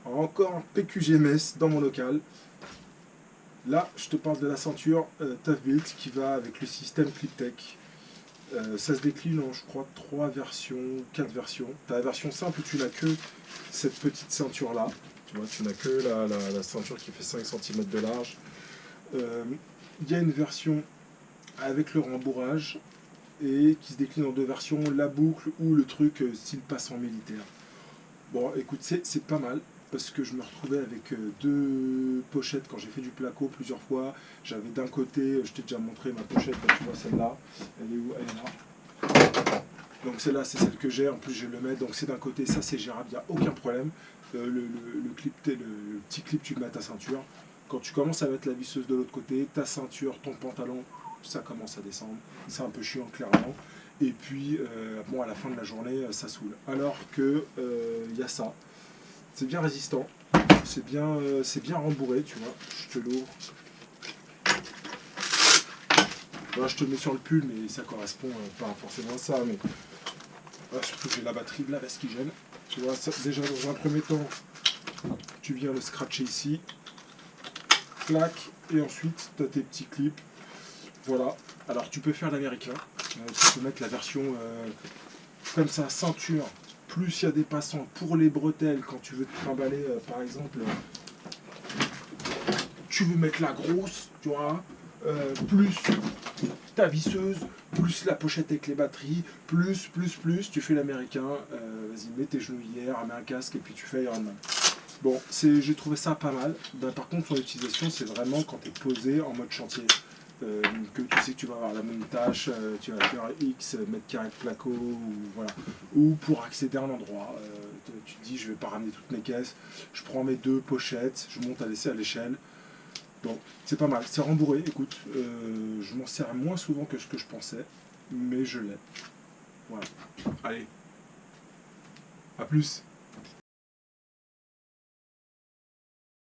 Encore un PQGMS dans mon local. Là, je te parle de la ceinture Tough Built qui va avec le système Cliptech. Ça se décline en, je crois, 3 versions, 4 versions. Tu as la version simple où tu n'as que cette petite ceinture-là. Tu vois, tu n'as que la ceinture qui fait 5 cm de large. Il y a une version avec le rembourrage et qui se décline en 2 versions, la boucle ou le truc style passant militaire. Bon, écoute, c'est pas mal parce que je me retrouvais avec 2 pochettes quand j'ai fait du placo plusieurs fois. J'avais d'un côté, je t'ai déjà montré ma pochette, là, tu vois celle-là, elle est où? Elle est là. Donc celle-là, c'est celle que j'ai, en plus je vais le mettre, donc c'est d'un côté, ça c'est gérable, il n'y a aucun problème. Le petit clip, tu le mets à ta ceinture. Quand tu commences à mettre la visseuse de l'autre côté, ta ceinture, ton pantalon, ça commence à descendre. C'est un peu chiant, clairement. Et puis, bon, à la fin de la journée, ça saoule. Alors que il y a ça. C'est bien résistant. C'est bien rembourré, tu vois. Je te l'ouvre. Là, je te le mets sur le pull, mais ça correspond pas forcément à ça. Mais là, surtout, j'ai la batterie de la veste qui gêne. Tu vois, ça, déjà, dans un premier temps, tu viens le scratcher ici. Clac. Et ensuite, tu as tes petits clips. Voilà. Alors, tu peux faire l'américain. Tu peux mettre la version comme ça, ceinture. Plus il y a des passants pour les bretelles quand tu veux te trimballer, par exemple, tu veux mettre la grosse, tu vois, plus ta visseuse, plus la pochette avec les batteries, plus, tu fais l'américain, vas-y, mets tes genouillères, mets un casque et puis tu fais Iron Man. Bon, j'ai trouvé ça pas mal. Ben, par contre, son utilisation, c'est vraiment quand tu es posé en mode chantier. Que tu sais que tu vas avoir la même tâche, tu vas faire X mètres carrés de placo, ou, voilà. Ou pour accéder à un endroit. Tu te dis, je vais pas ramener toutes mes caisses, je prends mes 2 pochettes, je monte à l'échelle. Donc, c'est pas mal. C'est rembourré, écoute. Je m'en sers moins souvent que ce que je pensais, mais je l'ai. Voilà. Allez, à plus.